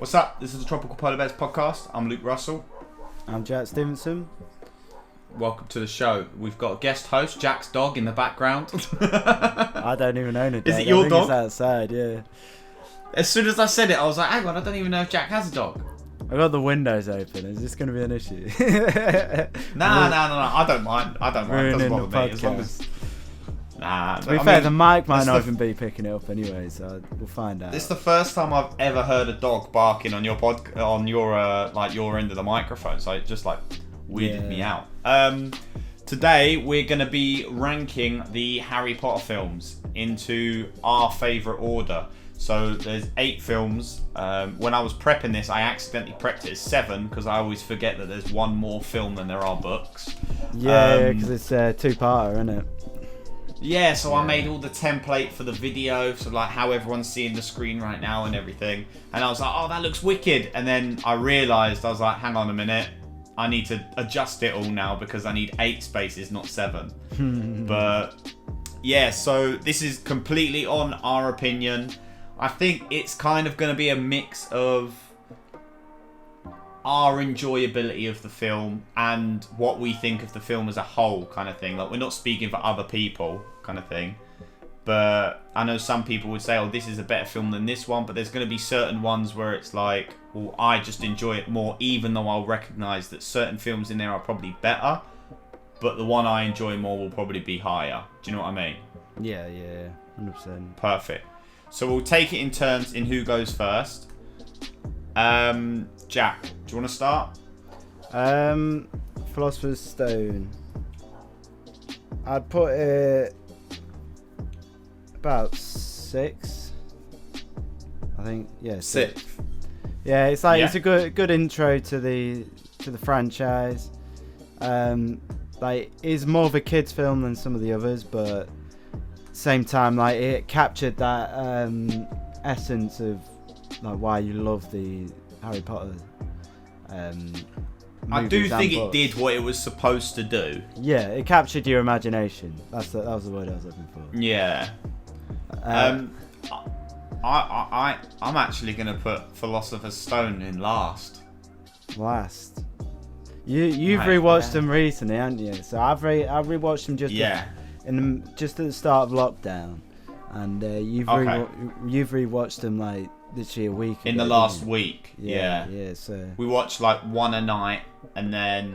What's up? This is the Tropical Polar Bears podcast. I'm Luke Russell. I'm Jack Stevenson. Welcome to the show. We've got a guest host, Jack's dog, in the background. I don't even own a dog. Is it your dog? It's outside, yeah. As soon as I said it, I was like, hang on, I don't even know if Jack has a dog. I got the windows open. Is this going to be an issue? Nah. I don't mind. It doesn't bother me. As long as... Nah. To be fair, the mic might not even be picking it up anyway, so we'll find out. This is the first time I've ever heard a dog barking on your your end of the microphone, so it just weirded me out. Today we're going to be ranking the Harry Potter films into our favourite order. So there's 8 films. When I was prepping this, I accidentally prepped it as 7 because I always forget that there's one more film than there are books. Yeah, because it's a two-parter, isn't it? Yeah, so I made all the template for the video, so how everyone's seeing the screen right now and everything. And I was like, oh, that looks wicked. And then I realised, I was like, hang on a minute. I need to adjust it all now because I need 8 spaces, not 7. But yeah, so this is completely on our opinion. I think it's kind of going to be a mix of our enjoyability of the film and what we think of the film as a whole, kind of thing. We're not speaking for other people, kind of thing. But I know some people would say, oh, this is a better film than this one, but there's going to be certain ones where it's like, well, I just enjoy it more, even though I'll recognise that certain films in there are probably better, but the one I enjoy more will probably be higher. Do you know what I mean? Yeah, 100%. Perfect. So we'll take it in turns in who goes first. Jack, do you want to start? Philosopher's Stone. I'd put it about 6. I think, yeah. 6. Yeah, it's it's a good intro to the franchise. It's more of a kids film than some of the others, but same time, it captured that essence of why you love the Harry Potter. I do think it did what it was supposed to do. Yeah, it captured your imagination. That was the word I was looking for. Yeah. I'm actually gonna put Philosopher's Stone in last. Last. You've rewatched them recently, haven't you? So I've rewatched them just just at the start of lockdown, and you've rewatched them literally a week in ago, the last week. Yeah. So we watched one a night, and then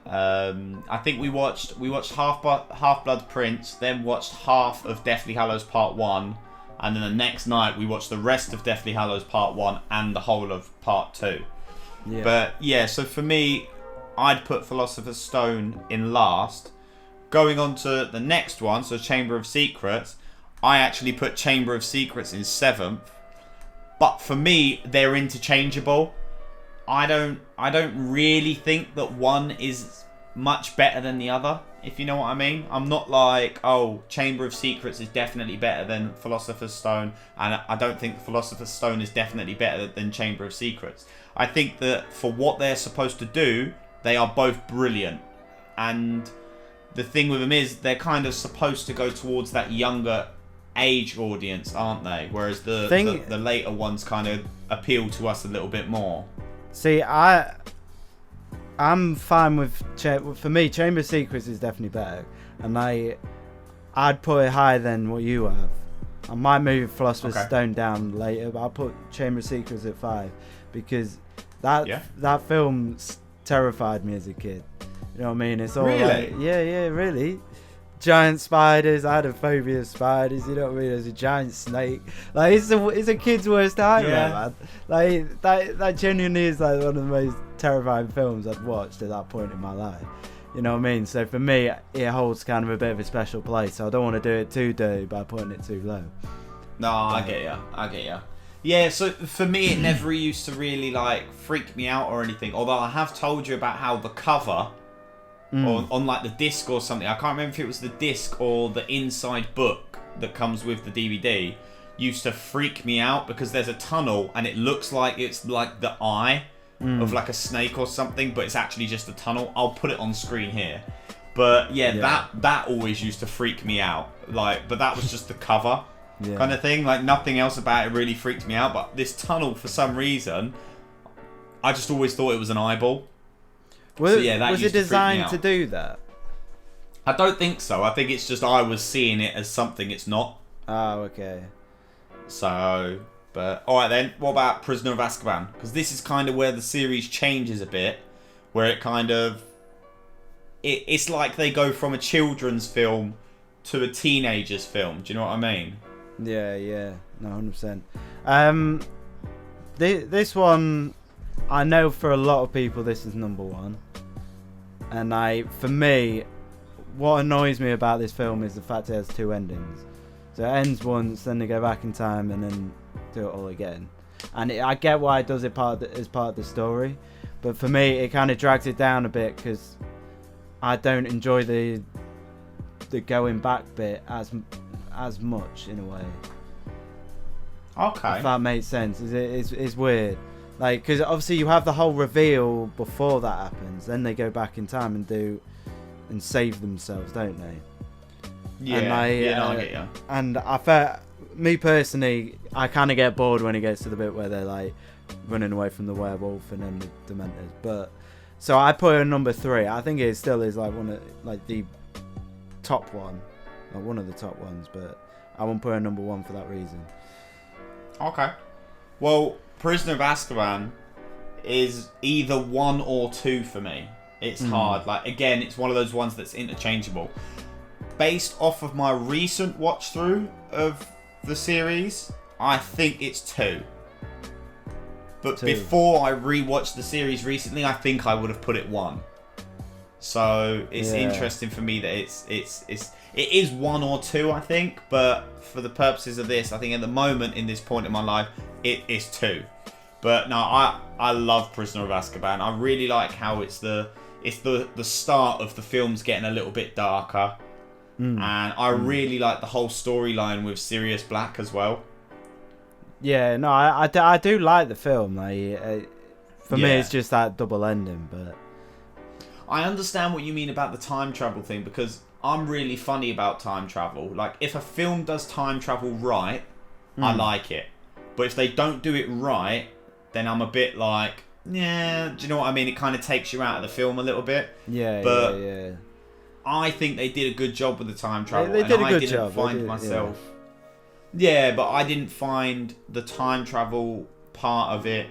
I think we watched Half-Blood Prince, then watched half of Deathly Hallows Part 1, and then the next night we watched the rest of Deathly Hallows Part 1 and the whole of Part 2. Yeah. But yeah, so for me, I'd put Philosopher's Stone in last. Going on to the next one, so Chamber of Secrets, I actually put Chamber of Secrets in 7th. But for me, they're interchangeable. I don't really think that one is much better than the other, if you know what I mean. I'm not like, oh, Chamber of Secrets is definitely better than Philosopher's Stone, and I don't think Philosopher's Stone is definitely better than Chamber of Secrets. I think that for what they're supposed to do, they are both brilliant. And the thing with them is they're kind of supposed to go towards that younger age audience, aren't they? Whereas the later ones kind of appeal to us a little bit more. See, I'm fine with for me. Chamber of Secrets is definitely better, and I'd put it higher than what you have. I might move Philosopher's Stone down later, but I'll put Chamber of Secrets at 5 because that film terrified me as a kid. You know what I mean? It's all really. Giant spiders. I had a phobia of spiders. You know what I mean? There's a giant snake. It's a kid's worst nightmare, man. That genuinely is one of the most terrifying films I've watched at that point in my life. You know what I mean? So for me, it holds kind of a bit of a special place. So I don't want to do it too dirty by putting it too low. No, I get ya. Yeah, so for me, it never used to really freak me out or anything. Although I have told you about how the cover. Or on the disc or something. I can't remember if it was the disc or the inside book that comes with the DVD. Used to freak me out because there's a tunnel and it looks like it's like the eye of a snake or something, but it's actually just a tunnel. I'll put it on screen here. But that always used to freak me out. But that was just the cover. kind of thing. Like, nothing else about it really freaked me out. But this tunnel, for some reason, I just always thought it was an eyeball. Was it designed to do that? I don't think so. I think it's just I was seeing it as something it's not. Oh, okay. So, but alright then, what about Prisoner of Azkaban? Because this is kind of where the series changes a bit, where it kind of... It's like they go from a children's film to a teenager's film. Do you know what I mean? Yeah. No, 100%. This one, I know for a lot of people this is number one. And for me, what annoys me about this film is the fact it has two endings. So it ends once, then they go back in time and then do it all again. And I get why it does it as part of the story, but for me it kind of drags it down a bit because I don't enjoy the going back bit as much in a way. Okay. If that makes sense. It's weird. Like, because obviously you have the whole reveal before that happens, then they go back in time and save themselves, don't they? Yeah, I get you. And I felt, me personally, I kind of get bored when it gets to the bit where they're like running away from the werewolf and then the Dementors. But so I put it at number 3. I think it still is like one of the top one, or one of the top ones. But I won't put it at number 1 for that reason. Okay. Well, Prisoner of Azkaban is either 1 or 2 for me. It's hard. Like, again, it's one of those ones that's interchangeable. Based off of my recent watch through of the series, I think it's 2. But 2. before I rewatched the series recently, I think I would have put it 1. So it's interesting for me that it is 1 or 2, I think. But for the purposes of this, I think at the moment in this point in my life, it is 2. But no, I love Prisoner of Azkaban. I really like how it's the start of the films getting a little bit darker. And I really like the whole storyline with Sirius Black as well. Yeah, no, I do like the film. For me, it's just that double ending. But I understand what you mean about the time travel thing, because I'm really funny about time travel. Like, if a film does time travel right, I like it. But if they don't do it right, then I'm a bit like, yeah, do you know what I mean? It kind of takes you out of the film a little bit. Yeah. I think they did a good job with the time travel. They did a good job. Yeah, but I didn't find the time travel part of it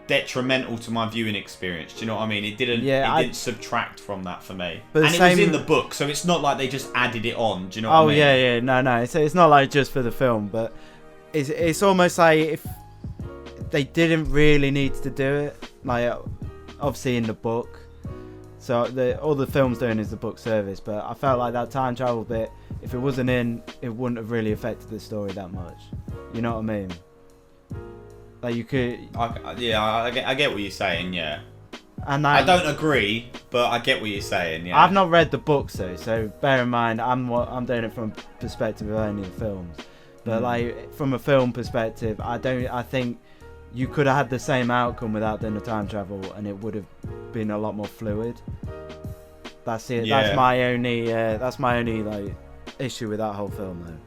detrimental to my viewing experience. Do you know what I mean? It didn't subtract from that for me. But it was in the book, so it's not like they just added it on. Do you know what I mean? Yeah. No. It's not like just for the film, but it's almost like if they didn't really need to do it. Like, obviously in the book. So all the film's doing is the book service, but I felt like that time travel bit, if it wasn't in, it wouldn't have really affected the story that much. You know what I mean? Like, you could... I get what you're saying, yeah. And I don't agree, but I get what you're saying, yeah. I've not read the books though, so bear in mind, I'm doing it from a perspective of only the films. But like, from a film perspective, I think you could have had the same outcome without doing the time travel, and it would have been a lot more fluid. That's it. Yeah. That's my only like issue with that whole film though.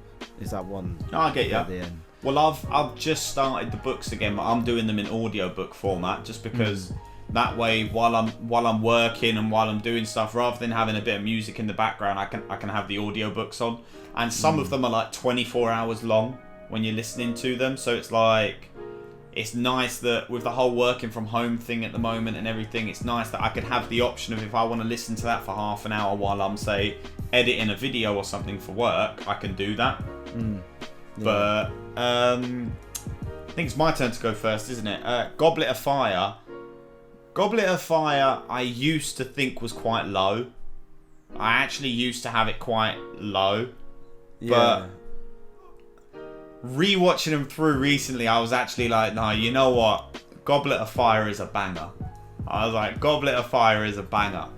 Is that one? No, I get you. At the end. Well, I've just started the books again, but I'm doing them in audiobook format just because that way, while I'm working and while I'm doing stuff, rather than having a bit of music in the background, I can have the audiobooks on, and some of them are like 24 hours long when you're listening to them. So it's like, it's nice that with the whole working from home thing at the moment and everything, it's nice that I could have the option of, if I want to listen to that for half an hour while I'm, say, editing a video or something for work, I can do that. Yeah. But I think it's my turn to go first, isn't it? Goblet of Fire. Goblet of Fire, I used to think was quite low. I actually used to have it quite low. Yeah. But rewatching them through recently, I was actually like, no, you know what? Goblet of Fire is a banger. I was like, Goblet of Fire is a banger.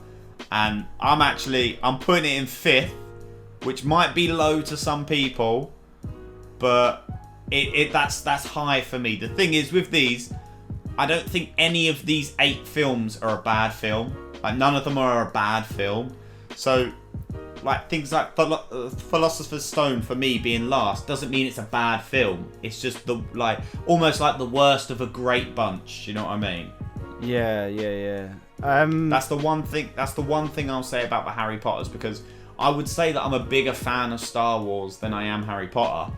And I'm putting it in 5th, which might be low to some people, but that's high for me. The thing is, with these, I don't think any of these 8 films are a bad film. Like, none of them are a bad film. So like things like Philosopher's Stone for me being last doesn't mean it's a bad film. It's just almost like the worst of a great bunch. You know what I mean? Yeah. That's the one thing I'll say about the Harry Potters, because I would say that I'm a bigger fan of Star Wars than I am Harry Potter.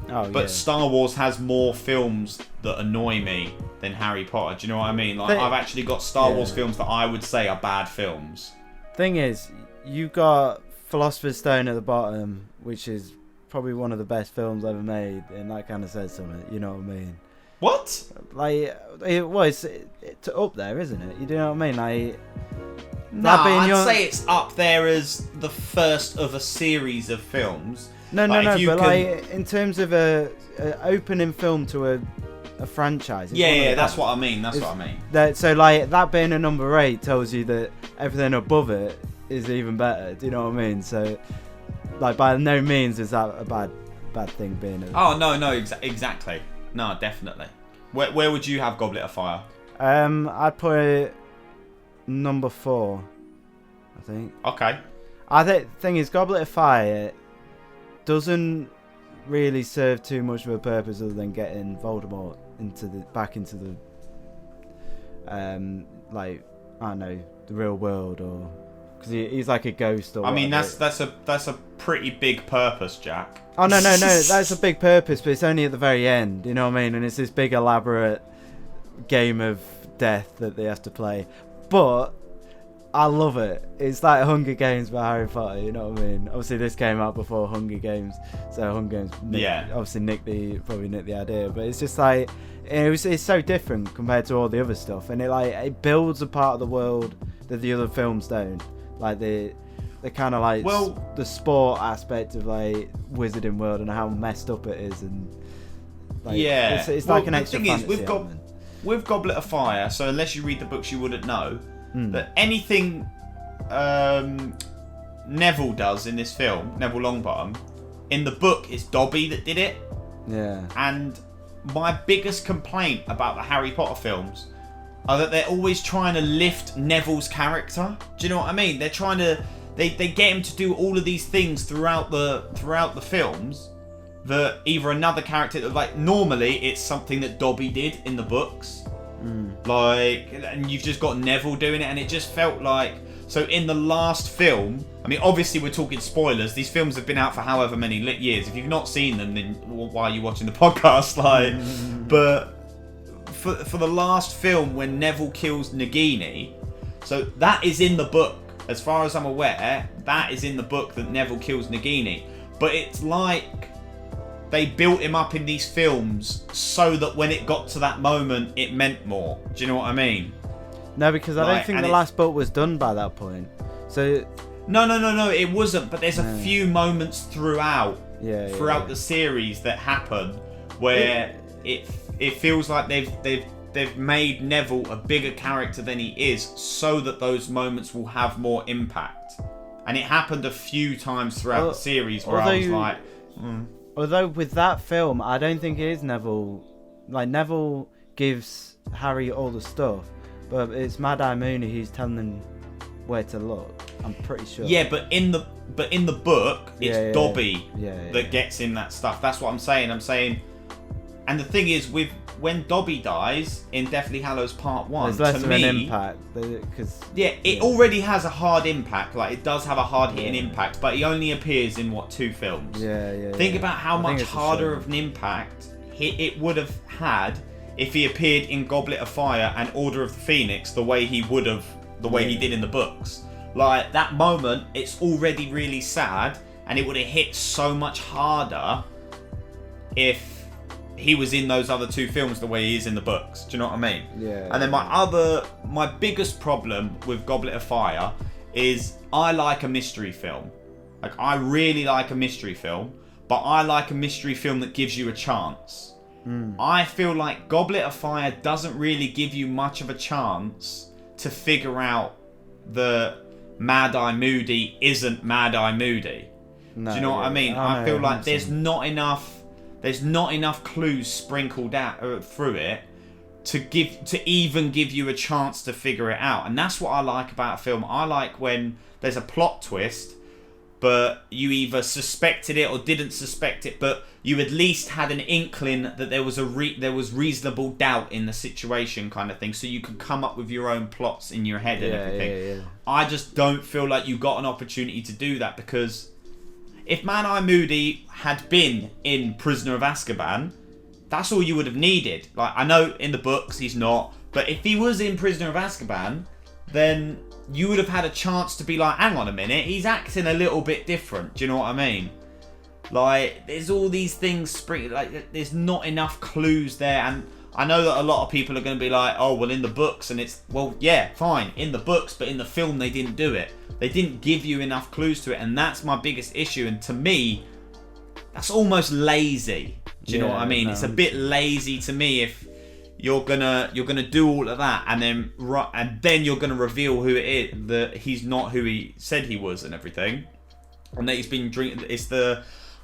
But Star Wars has more films that annoy me than Harry Potter. Do you know what I mean? Like, I've actually got Star Wars films that I would say are bad films. Thing is, you've got Philosopher's Stone at the bottom, which is probably one of the best films ever made, and that kind of says something. You know what I mean? What? Like, it's up there, isn't it? You know what I mean? Like, I'd say it's up there as the first of a series of films. No, like, in terms of a opening film to a franchise. That's what I mean. What I mean. So, like, that being a number 8 tells you that everything above it is even better. Do you know what I mean? So, like, by no means is that a bad thing being. No, exactly. No, definitely. Where would you have Goblet of Fire? I'd put it number 4, I think. Okay. Thing is, Goblet of Fire doesn't really serve too much of a purpose other than getting Voldemort back into the like, I don't know, the real world, or because he's like a ghost. Or I mean, that's a pretty big purpose, Jack. Oh no, that's a big purpose, but it's only at the very end. You know what I mean? And it's this big elaborate game of death that they have to play, but I love it. It's like Hunger Games by Harry Potter, you know what I mean? Obviously, this came out before Hunger Games, so Hunger Games obviously nicked the idea, but it's just like, it's so different compared to all the other stuff, and it builds a part of the world that the other films don't. Like the kind of like the sport aspect of like Wizarding World and how messed up it is, and like, it's like an extra fantasy element. With Goblet of Fire, so unless you read the books, you wouldn't know. That anything Neville does in this film, Neville Longbottom, in the book, it's Dobby that did it. Yeah. And my biggest complaint about the Harry Potter films are that they're always trying to lift Neville's character. Do you know what I mean? They're trying to they get him to do all of these things throughout the films that either another character, like, normally it's something that Dobby did in the books. Like, and you've just got Neville doing it, and it just felt like, so in the last film, I mean, obviously we're talking spoilers, these films have been out for however many years. If you've not seen them, then why are you watching the podcast? Like, but for the last film when Neville kills Nagini, so that is in the book, as far as I'm aware, that is in the book that Neville kills Nagini, but it's like they built him up in these films so that when it got to that moment, it meant more. Do you know what I mean? No, because I don't think the last book was done by that point. So No, it wasn't. But there's a few moments throughout the series that happen where it feels like they've made Neville a bigger character than he is, so that those moments will have more impact. And it happened a few times throughout the series where I was like. Although with that film, I don't think it is Neville. Like, Neville gives Harry all the stuff, but it's Mad-Eye Moody who's telling them where to look. I'm pretty sure. Yeah, but in the book, it's Dobby that gets him that stuff. That's what I'm saying. And the thing is, when Dobby dies in Deathly Hallows Part 1, there's less of an impact. It already has a hard impact. Like, it does have a hard-hitting impact, but he only appears in, 2 films? Think about how much harder of an impact it would have had if he appeared in Goblet of Fire and Order of the Phoenix the way he did in the books. Like, that moment, it's already really sad, and it would have hit so much harder if he was in those other 2 films the way he is in the books. Do you know what I mean? Yeah. And then my biggest problem with Goblet of Fire is I like a mystery film. Like, I really like a mystery film, but I like a mystery film that gives you a chance. I feel like Goblet of Fire doesn't really give you much of a chance to figure out that Mad-Eye Moody isn't Mad-Eye Moody. Do you know what I mean? I feel like there's not enough clues sprinkled out through it to even give you a chance to figure it out. And that's what I like about a film. I like when there's a plot twist, but you either suspected it or didn't suspect it, but you at least had an inkling that there was reasonable doubt in the situation, kind of thing, so you could come up with your own plots in your head and everything. Yeah. I just don't feel like you got an opportunity to do that, because if Man-Eye Moody had been in Prisoner of Azkaban, that's all you would have needed. Like, I know in the books he's not, but if he was in Prisoner of Azkaban, then you would have had a chance to be like, hang on a minute, he's acting a little bit different. Do you know what I mean? Like, there's all these things like, there's not enough clues there, and I know that a lot of people are going to be like, oh, well, in the books, and it's, well, yeah, fine, in the books, but in the film they didn't do it. They didn't give you enough clues to it, and that's my biggest issue, and to me, that's almost lazy. Do you know what I mean? No, it's a bit lazy to me if you're gonna do all of that and then you're gonna reveal who it is, that he's not who he said he was and everything, and that he's been drinking. It's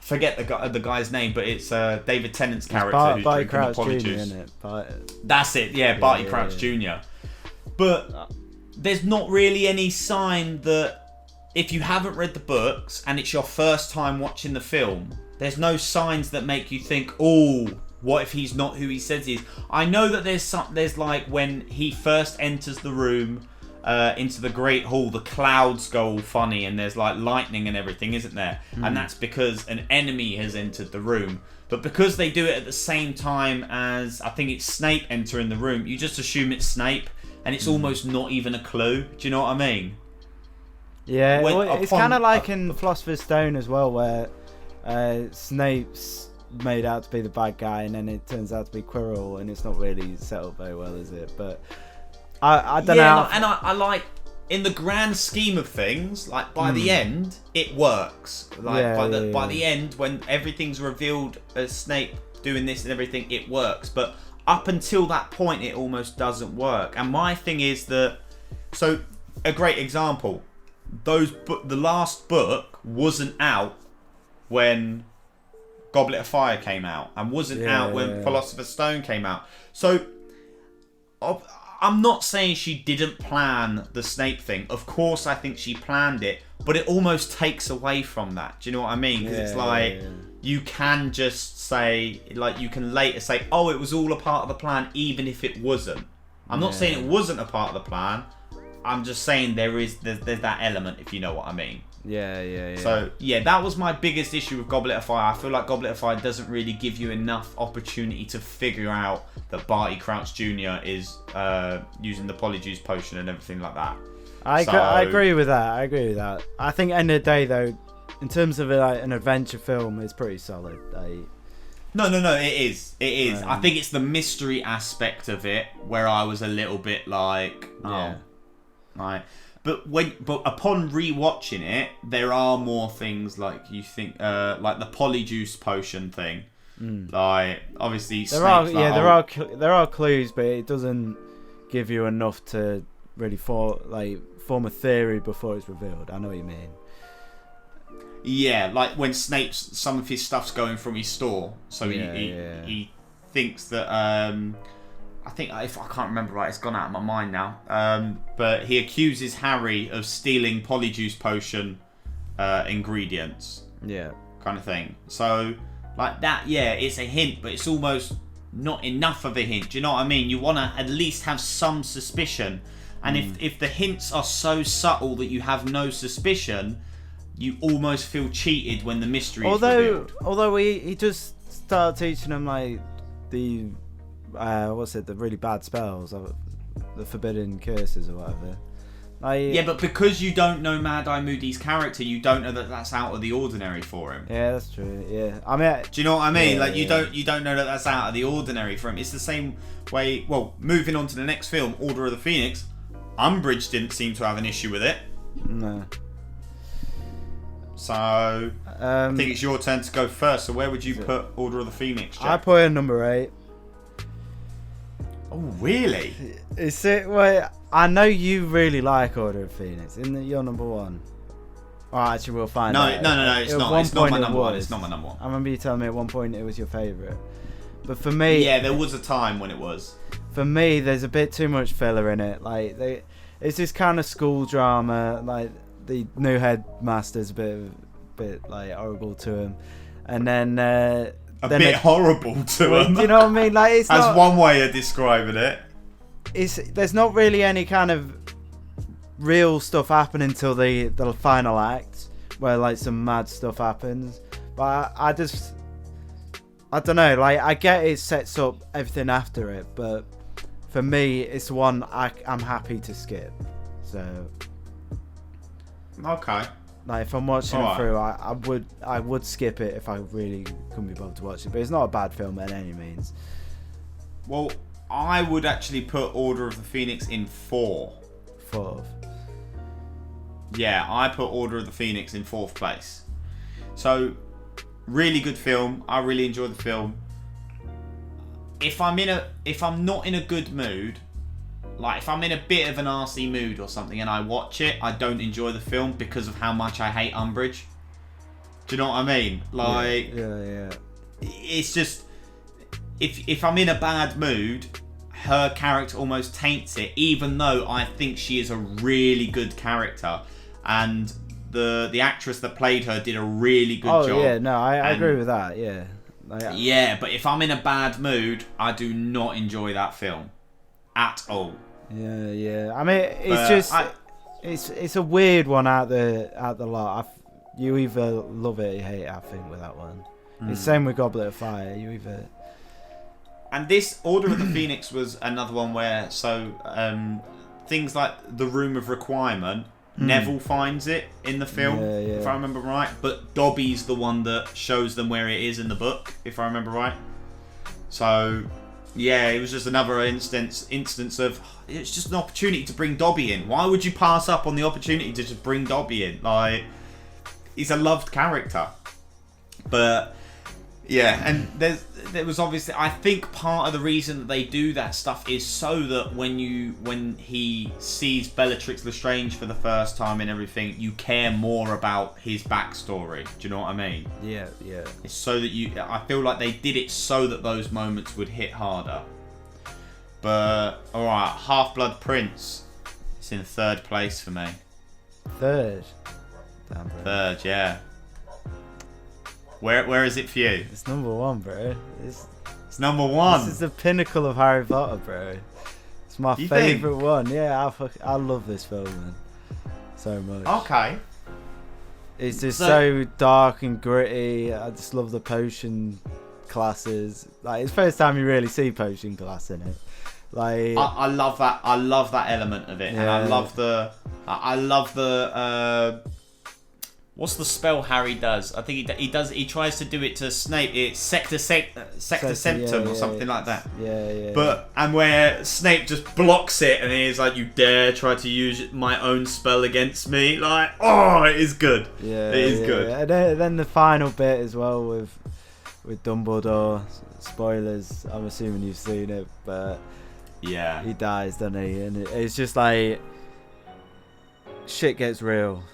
forget the guy's name, but it's David Tennant's character who's Barty drinking the Crouch polyjuice. Jr., isn't it? That's it. Yeah, Barty Crouch Jr. But there's not really any sign that if you haven't read the books and it's your first time watching the film, there's no signs that make you think, oh, what if he's not who he says he is? I know that there's like when he first enters the room into the Great Hall, the clouds go all funny and there's like lightning and everything, isn't there? And that's because an enemy has entered the room. But because they do it at the same time as, I think it's Snape entering the room, you just assume it's Snape, and it's almost not even a clue. Do you know what I mean? Yeah, it's kind of like in Philosopher's Stone as well, where Snape's made out to be the bad guy, and then it turns out to be Quirrell, and it's not really set up very well, is it? But I don't know. Yeah, and I like, in the grand scheme of things, like by the end, it works. Like by the end, when everything's revealed as Snape doing this and everything, it works. But up until that point, it almost doesn't work. And my thing is that, so a great example, the last book wasn't out when Goblet of Fire came out, and wasn't out when Philosopher's Stone came out. So I'm not saying she didn't plan the Snape thing. Of course I think she planned it, but it almost takes away from that. Do you know what I mean? Because it's like, you can just say, like, you can later say, oh, it was all a part of the plan, even if it wasn't. I'm not saying it wasn't a part of the plan. I'm just saying there's that element, if you know what I mean. Yeah. So, yeah, that was my biggest issue with Goblet of Fire. I feel like Goblet of Fire doesn't really give you enough opportunity to figure out that Barty Crouch Jr. is using the Polyjuice potion and everything like that. I agree with that. I think end of the day, though, in terms of like an adventure film, it's pretty solid. No, it is. I think it's the mystery aspect of it where I was a little bit like, right. But upon rewatching it, there are more things like you think, like the Polyjuice potion thing. Like, obviously, there are clues, but it doesn't give you enough to really form a theory before it's revealed. I know what you mean. Yeah, like when some of his stuff's going from his store, so he thinks that I think, if I can't remember right, it's gone out of my mind now. But he accuses Harry of stealing Polyjuice potion ingredients. Yeah, kind of thing. So like that, it's a hint, but it's almost not enough of a hint. Do you know what I mean? You want to at least have some suspicion, and if the hints are so subtle that you have no suspicion, you almost feel cheated when the mystery is revealed. Although he just started teaching them like the the really bad spells, the forbidden curses or whatever. Yeah, but because you don't know Mad-Eye Moody's character, you don't know that that's out of the ordinary for him. Yeah, that's true. Yeah, I mean, do you know what I mean? You don't know that that's out of the ordinary for him. It's the same way. Well, moving on to the next film, Order of the Phoenix, Umbridge didn't seem to have an issue with it. No. So I think it's your turn to go first. So where would you put Order of the Phoenix, Jack? I put it in number 8. Oh, really? Is it? Well, I know you really like Order of Phoenix. Isn't it your number 1? Oh, actually, we'll find out. No, it's not. It's not my number 1. It's not my number 1. I remember you telling me at one point it was your favourite. But for me... Yeah, there was a time when it was. For me, there's a bit too much filler in it. Like, it's this kind of school drama. Like, the new headmaster's a bit bit like horrible to him, and then horrible to him. Do you know what I mean? Like it's That's not, one way of describing it. There's not really any kind of real stuff happening until the final act, where like some mad stuff happens. But I don't know. Like I get it sets up everything after it, but for me, it's one I'm happy to skip. So okay. Like if I'm watching it through, I would skip it if I really couldn't be bothered to watch it. But it's not a bad film by any means. Well, I would actually put Order of the Phoenix in 4th. Yeah, I put Order of the Phoenix in 4th place. So, really good film. I really enjoyed the film. If I'm not in a good mood, like if I'm in a bit of an arsey mood or something and I watch it, I don't enjoy the film because of how much I hate Umbridge. Do you know what I mean? Like, yeah. It's just, if I'm in a bad mood, her character almost taints it, even though I think she is a really good character. And the actress that played her did a really good job. Oh, yeah, no, I agree with that, yeah. Yeah, but if I'm in a bad mood, I do not enjoy that film. At all. Yeah. I mean, it's a weird one out the lot. You either love it or you hate it, I think, with that one. It's the same with Goblet of Fire. You either... And this Order of the Phoenix was another one where, things like the Room of Requirement, Neville finds it in the film, if I remember right. But Dobby's the one that shows them where it is in the book, if I remember right. So, yeah, it was just another instance of, it's just an opportunity to bring Dobby in. Why would you pass up on the opportunity to just bring Dobby in? Like, he's a loved character. But... yeah, and there was obviously, I think part of the reason that they do that stuff is so that when he sees Bellatrix Lestrange for the first time and everything, you care more about his backstory. Do you know what I mean? Yeah. It's so that I feel like they did it so that those moments would hit harder. But alright, Half-Blood Prince. It's in 3rd place for me. 3rd? Damn, bro. 3rd, yeah. Where is it for you? It's number 1, bro. It's number 1. This is the pinnacle of Harry Potter, bro. It's my favourite one. Yeah, I love this film, man. So much. Okay. It's just so dark and gritty. I just love the potion classes. Like, it's the first time you really see potion class in it. Like, I love that. I love that element of it, and I love the. What's the spell Harry does? I think he does. He tries to do it to Snape. It's Sector Septum or something like that. Yeah. And where Snape just blocks it, and he's like, "You dare try to use my own spell against me?" Like, oh, it is good. Yeah, it is good. And then the final bit as well with Dumbledore. Spoilers. I'm assuming you've seen it, but yeah, he dies, doesn't he? And it's just like shit gets real.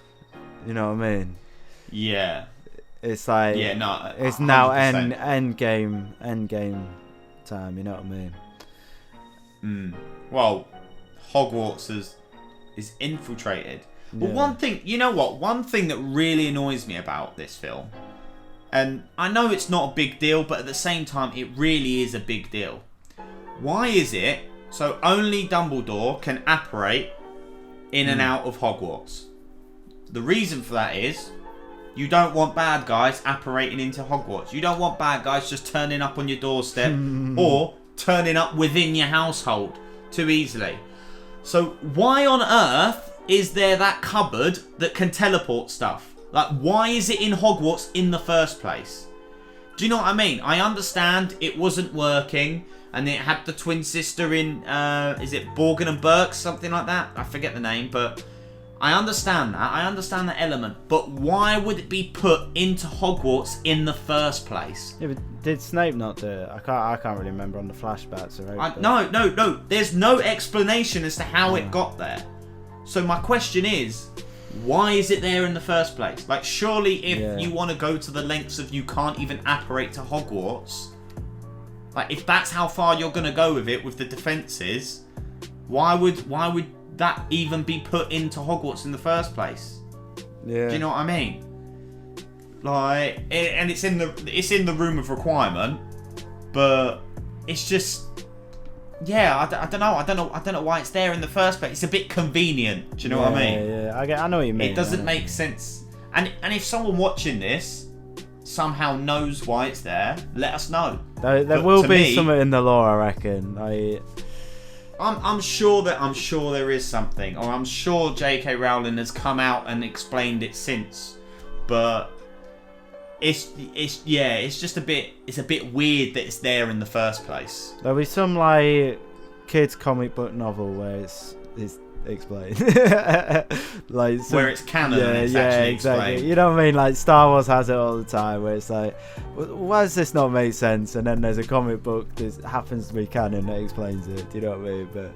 You know what I mean? Yeah. It's like, yeah, no, it's now end game time. You know what I mean? Well, Hogwarts is infiltrated. Well, one thing, you know what? One thing that really annoys me about this film, and I know it's not a big deal, but at the same time, it really is a big deal. Why is it so only Dumbledore can apparate in and out of Hogwarts? The reason for that is you don't want bad guys apparating into Hogwarts. You don't want bad guys just turning up on your doorstep or turning up within your household too easily. So why on earth is there that cupboard that can teleport stuff? Like, why is it in Hogwarts in the first place? Do you know what I mean? I understand it wasn't working and it had the twin sister in, is it Borgin and Burke? Something like that? I forget the name, but... I understand that. I understand that element. But why would it be put into Hogwarts in the first place? Yeah, but did Snape not do it? I can't really remember on the flashbacks. No. There's no explanation as to how it got there. So my question is, why is it there in the first place? Like, surely if you want to go to the lengths of you can't even apparate to Hogwarts, like if that's how far you're going to go with it with the defences, why would that even be put into Hogwarts in the first place? Yeah. Do you know what I mean? Like, and it's in the room of requirement, but it's just, yeah, I don't know why it's there in the first place. It's a bit convenient. Do you know what I mean? Yeah, I know what you mean. It doesn't make sense. And if someone watching this somehow knows why it's there, let us know. There will be something in the law, I reckon. I'm sure there is something, or I'm sure J.K. Rowling has come out and explained it since, but it's just a bit weird that it's there in the first place. There'll be some like kids comic book novel where it's explained, like where it's canon. And it's actually exactly. Explained. You know what I mean? Like Star Wars has it all the time, where it's like, why does this not make sense? And then there's a comic book that happens to be canon that explains it. Do you know what I mean? But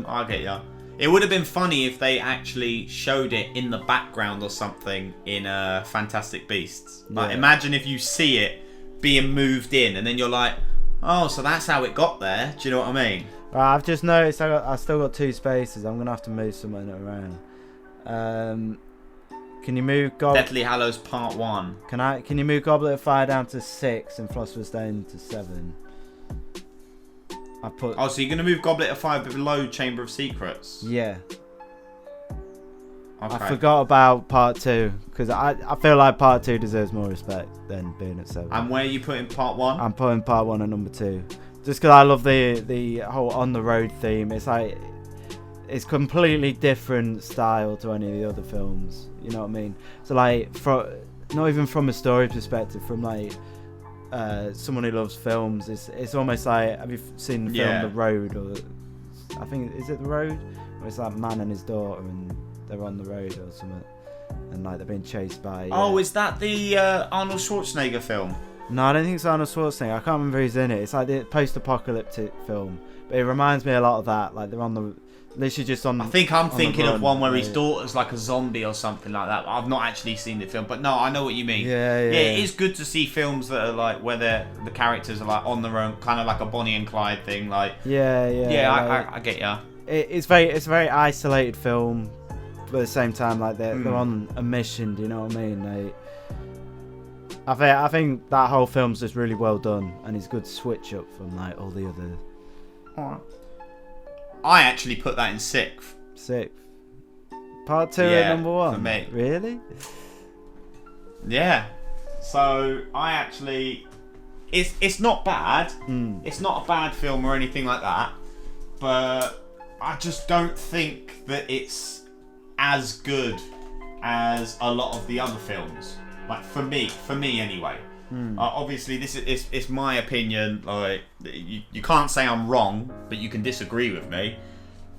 I get ya. It would have been funny if they actually showed it in the background or something in Fantastic Beasts. Like, imagine if you see it being moved in, and then you're like, oh, so that's how it got there. Do you know what I mean? I've just noticed I still got 2 spaces. I'm gonna have to move something around. Can you move Deathly Hallows Part 1? Can you move Goblet of Fire down to 6 and Philosopher's Stone to 7? Oh, so you're gonna move Goblet of Fire below Chamber of Secrets? Yeah. Okay. I forgot about Part 2 because I feel like Part 2 deserves more respect than being at 7. And where are you putting Part 1? I'm putting Part 1 at number 2. Just because I love the whole on the road theme. It's like it's completely different style to any of the other films. You know what I mean? So like, not even from a story perspective, from like someone who loves films, it's almost like, have you seen the film The Road? Or I think, is it The Road? Where it's like man and his daughter and they're on the road or something, and like they're being chased by. Oh, is that the Arnold Schwarzenegger film? No, I don't think it's Arnold Schwarzenegger. I can't remember who's in it. It's like the post-apocalyptic film, but it reminds me a lot of that. Like they're literally just on. I think I'm thinking of one where his daughter's like a zombie or something like that. I've not actually seen the film, but no, I know what you mean. Yeah. It is good to see films that are like where the characters are like on their own, kind of like a Bonnie and Clyde thing. Like Yeah. I get ya. It's a very isolated film, but at the same time, like they're on a mission. Do you know what I mean? I think that whole film's just really well done, and it's a good switch up from like all the other. Alright. I actually put that in 6th. 6th. Part 2 at number 1. For me. Really? Yeah. So I actually, it's not bad. It's not a bad film or anything like that, but I just don't think that it's as good as a lot of the other films. Like for me anyway. Obviously, this is my opinion. Like you can't say I'm wrong, but you can disagree with me.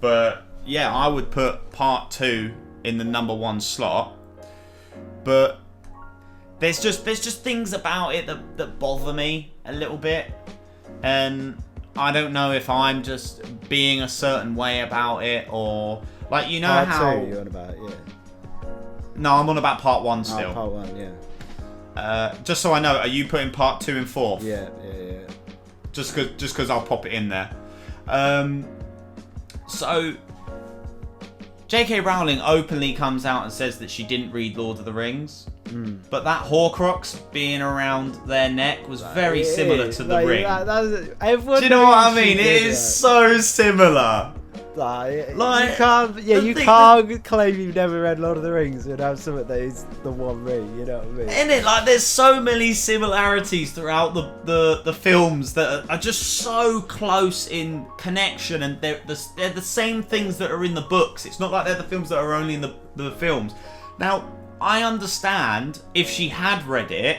But yeah, I would put Part 2 in the number 1 slot. But there's just things about it that bother me a little bit, and I don't know if I'm just being a certain way about it, or like, you know, Part how 2 you're on about, yeah. No, I'm on about Part 1 still. Oh, Part 1, yeah. Just so I know, are you putting Part 2 in 4th? Yeah. Just because I'll pop it in there. So, J.K. Rowling openly comes out and says that she didn't read Lord of the Rings, but that Horcrux being around their neck was very similar to the ring. Do you know what I mean? It is so similar. You can't claim you've never read Lord of the Rings and have something that is the one ring, you know what I mean? Isn't it? Like, there's so many similarities throughout the films that are just so close in connection, and they're the same things that are in the books. It's not like they're the films that are only in the films. Now, I understand if she had read it,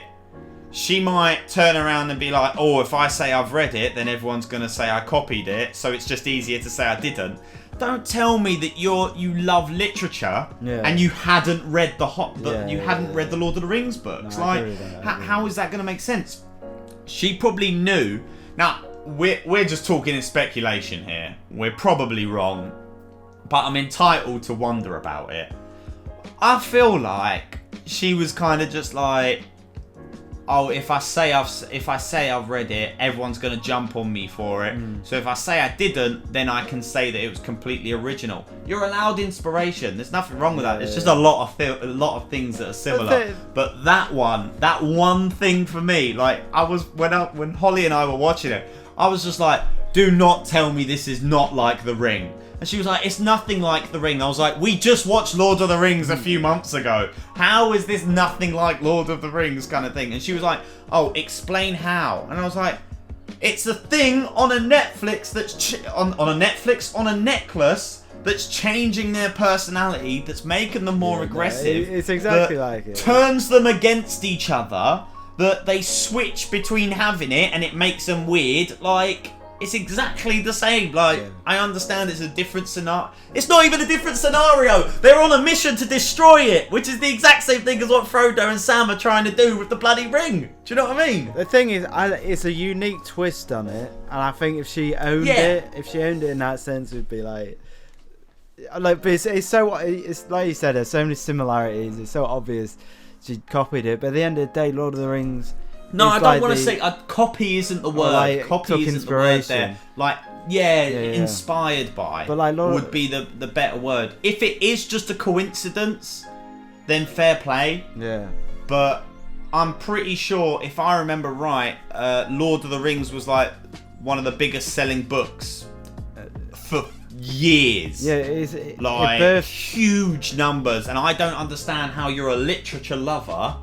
she might turn around and be like, oh, if I say I've read it, then everyone's going to say I copied it, so it's just easier to say I didn't. Don't tell me that you love literature and you hadn't read read the Lord of the Rings books. No, like, how is that going to make sense? She probably knew. Now, we're just talking in speculation here. We're probably wrong, but I'm entitled to wonder about it. I feel like she was kind of just like, oh, if I say I've read it, everyone's gonna jump on me for it. So if I say I didn't, then I can say that it was completely original. You're allowed inspiration. There's nothing wrong with that. It's just a lot of things that are similar. But that one thing for me, like when Holly and I were watching it, I was just like, do not tell me this is not like The Ring. And she was like, it's nothing like The Ring. I was like, we just watched Lord of the Rings a few months ago. How is this nothing like Lord of the Rings kind of thing? And she was like, oh, explain how. And I was like, it's a thing on a Netflix on a necklace that's changing their personality, that's making them more aggressive. It's exactly like it. Turns them against each other, that they switch between having it and it makes them weird. Like, it's exactly the same. Like, I understand it's a different scenario. It's not even a different scenario. They're on a mission to destroy it, which is the exact same thing as what Frodo and Sam are trying to do with the bloody ring. Do you know what I mean? The thing is, it's a unique twist on it, and I think if she owned it in that sense, it would be like, but it's like you said, there's so many similarities. It's so obvious she copied it. But at the end of the day, Lord of the Rings. No, I don't want to say copy isn't the word. Like, copy isn't the word there. Like, inspired by, but like would be the better word. If it is just a coincidence, then fair play. Yeah. But I'm pretty sure, if I remember right, Lord of the Rings was like one of the biggest selling books for years. Yeah, it huge numbers, and I don't understand how you're a literature lover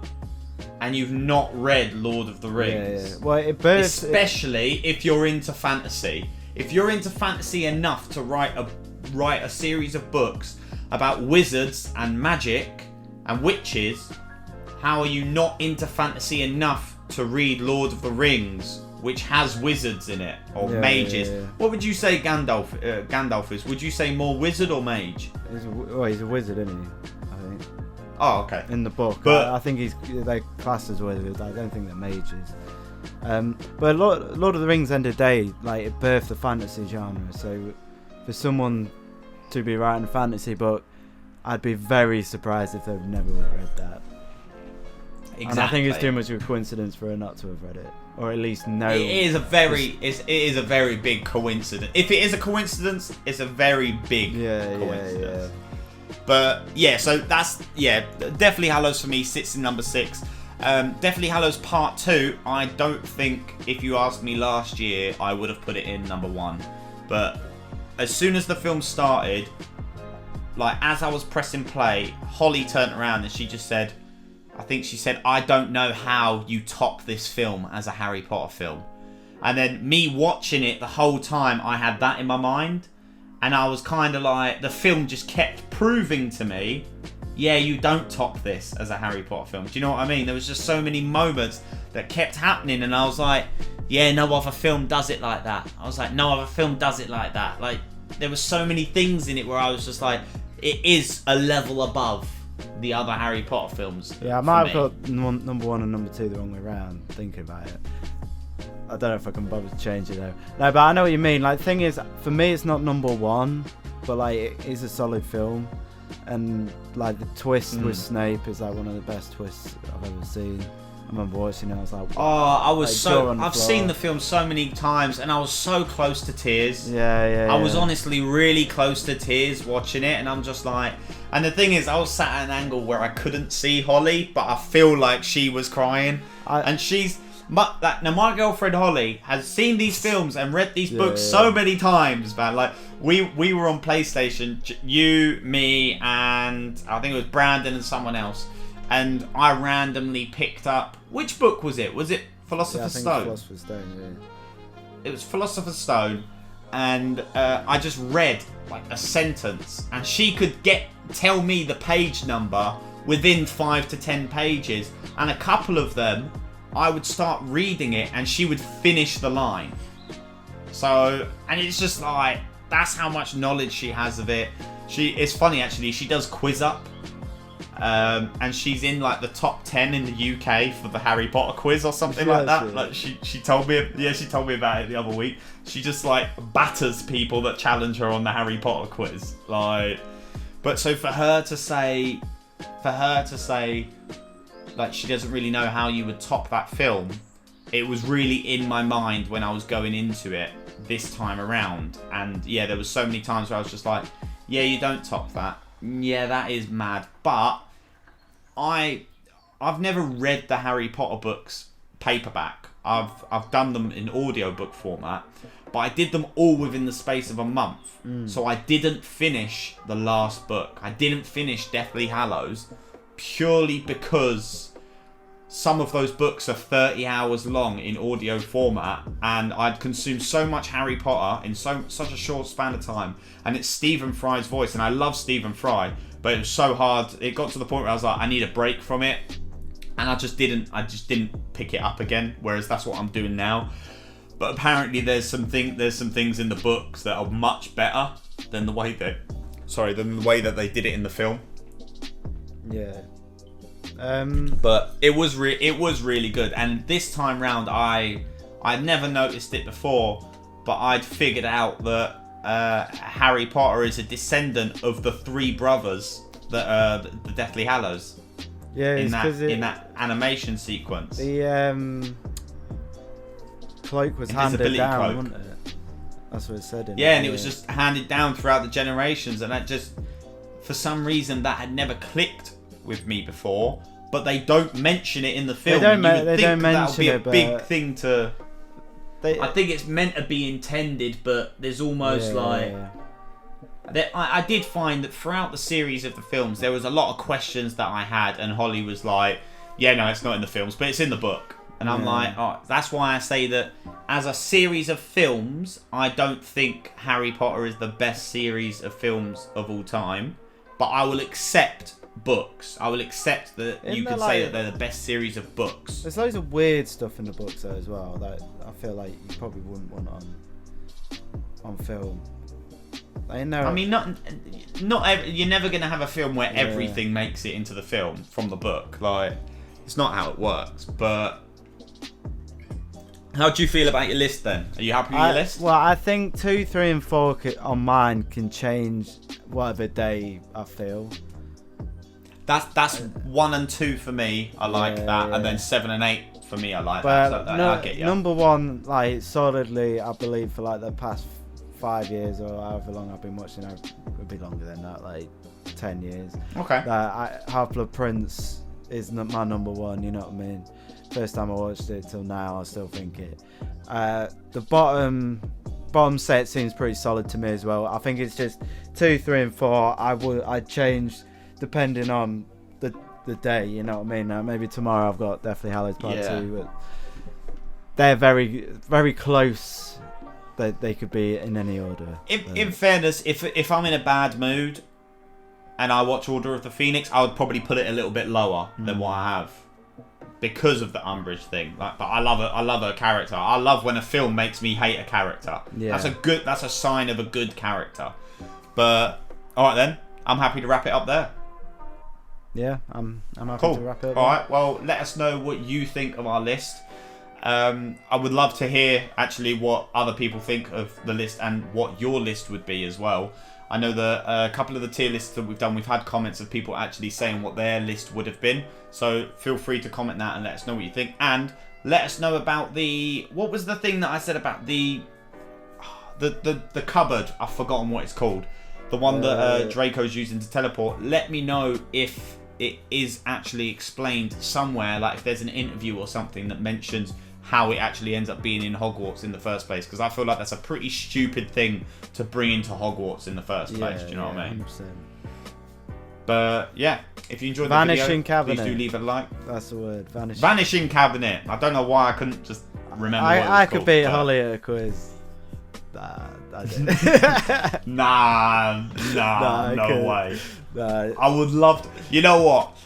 and you've not read Lord of the Rings. Yeah. Well, it birthed, especially if you're into fantasy. If you're into fantasy enough to write a series of books about wizards and magic and witches, how are you not into fantasy enough to read Lord of the Rings, which has wizards in it, or mages? Yeah. What would you say Gandalf is? Would you say more wizard or mage? He's a wizard, isn't he? Oh, okay. In the book, but I think they're classed as wizards. I don't think they're mages. But Lord of the Rings, end of the day, like, it birthed the fantasy genre. So for someone to be writing a fantasy book, I'd be very surprised if they've never read that. Exactly. And I think it's too much of a coincidence for her not to have read it, or at least know. It is a very big coincidence. If it is a coincidence, it's a very big coincidence. Yeah. But so that's Deathly Hallows for me sits in number 6. Deathly Hallows Part 2, I don't think, if you asked me last year, I would have put it in number 1. But as soon as the film started, like, as I was pressing play, Holly turned around and she just said, I don't know how you top this film as a Harry Potter film. And then me watching it the whole time, I had that in my mind. And I was kind of like, the film just kept proving to me, you don't top this as a Harry Potter film. Do you know what I mean? There was just so many moments that kept happening, and I was like, no other film does it like that. Like, there were so many things in it where I was just like, it is a level above the other Harry Potter films. Yeah, I might have got number 1 and number 2 the wrong way around, thinking about it. I don't know if I can bother to change it though. No, but I know what you mean. Like, the thing is, for me, it's not number 1, but like, it is a solid film, and like, the twist with Snape is like one of the best twists I've ever seen. I remember watching it, I was like, wow. I've seen the film so many times, and I was so close to tears. I was honestly really close to tears watching it, and I'm just like, and the thing is, I was sat at an angle where I couldn't see Holly, but I feel like she was crying, and she's. Now, my girlfriend Holly has seen these films and read these books so many times, man. Like, we were on PlayStation, you, me, and I think it was Brandon and someone else, and I randomly picked up, which book was it? Was it Philosopher's Stone? Philosopher's Stone, It was Philosopher's Stone, and I just read like a sentence, and she could tell me the page number within 5 to 10 pages, and a couple of them I would start reading it and she would finish the line. So, and it's just like, that's how much knowledge she has of it. It's funny actually, she does Quiz Up, and she's in like the top 10 in the UK for the Harry Potter quiz or something like that. Like, she told me about it the other week. She just like batters people that challenge her on the Harry Potter quiz. Like, but so for her to say like she doesn't really know how you would top that film. It was really in my mind when I was going into it this time around, and yeah, there was so many times where I was just like, yeah, you don't top that. Yeah, that is mad. But I've never read the Harry Potter books paperback. I've done them in audiobook format, but I did them all within the space of a month. So I didn't finish the last book. I didn't finish Deathly Hallows purely because some of those books are 30 hours long in audio format, and I'd consumed so much Harry Potter in such a short span of time, and it's Stephen Fry's voice, and I love Stephen Fry, but it was so hard. It got to the point where I was like, I need a break from it, and I just didn't pick it up again, whereas that's what I'm doing now. But apparently there's some things in the books that are much better than the way that they did it in the film. Yeah. But it was really good, and this time round I'd never noticed it before, but I'd figured out that Harry Potter is a descendant of the three brothers that are the Deathly Hallows. Yeah, in that animation sequence. The cloak was handed down, wasn't it? That's what it said. It was just handed down throughout the generations, and that just, for some reason, that had never clicked with me before. But they don't mention it in the film. They don't mention it, but big thing to. I think it's meant to be intended, but there's almost I did find that throughout the series of the films, there was a lot of questions that I had, and Holly was like, "Yeah, no, it's not in the films, but it's in the book." And I'm like, oh, that's why I say that as a series of films, I don't think Harry Potter is the best series of films of all time. But I will accept books. I will accept that you could say that they're the best series of books. There's loads of weird stuff in the books though as well that I feel like you probably wouldn't want on film. I mean, you're never gonna have a film where everything makes it into the film from the book. Like, it's not how it works. But how do you feel about your list then? Are you happy with your list? Well, I think 2, 3, and 4 on mine can change whatever day I feel. That's 1 and 2 for me. I like that, and then 7 and 8 for me. I like but that. So I get you. Number 1, like solidly, I believe for like the past 5 years or however long I've been watching, it would be longer than that, like 10 years. Okay. Half-Blood Prince is my number 1. You know what I mean? First time I watched it till now, I still think it. The bottom set seems pretty solid to me as well. I think it's just 2, 3, and 4. I'd change depending on the day. You know what I mean? Maybe tomorrow I've got Deathly Hallows Part 2, but they're very, very close. They could be in any order. In fairness, if I'm in a bad mood and I watch Order of the Phoenix, I would probably put it a little bit lower than what I have. Because of the Umbridge thing, but I love her character. I love when a film makes me hate a character. Yeah. That's a sign of a good character. But all right then, I'm happy to wrap it up there. Yeah, I'm happy to wrap it up. All right, well, let us know what you think of our list. I would love to hear actually what other people think of the list and what your list would be as well. I know that a couple of the tier lists that we've done, we've had comments of people actually saying what their list would have been. So feel free to comment that and let us know what you think. And let us know about what was the thing that I said about the cupboard? I've forgotten what it's called. The one that Draco's using to teleport. Let me know if it is actually explained somewhere, like if there's an interview or something that mentions how it actually ends up being in Hogwarts in the first place, because I feel like that's a pretty stupid thing to bring into Hogwarts in the first place. Do you know what I mean? 100%. But yeah, if you enjoyed the video, cabinet. Please do leave a like. That's the word. Vanishing cabinet. I don't know why I couldn't just remember. I could beat Holly at a quiz. I didn't. No way. I would love to. You know what?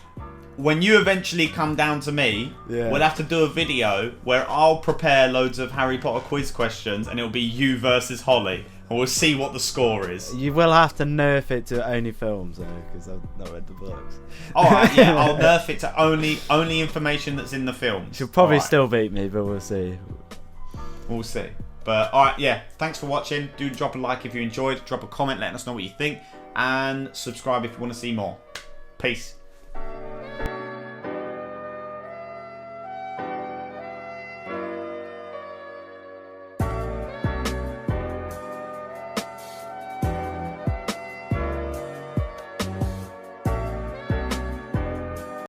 When you eventually come down to me, we'll have to do a video where I'll prepare loads of Harry Potter quiz questions, and it'll be you versus Holly, and we'll see what the score is. You will have to nerf it to only films, though, because I've not read the books. Alright, yeah, I'll nerf it to only information that's in the films. She'll probably still beat me, but we'll see. We'll see. But alright, yeah, thanks for watching. Do drop a like if you enjoyed, drop a comment, letting us know what you think, and subscribe if you want to see more. Peace.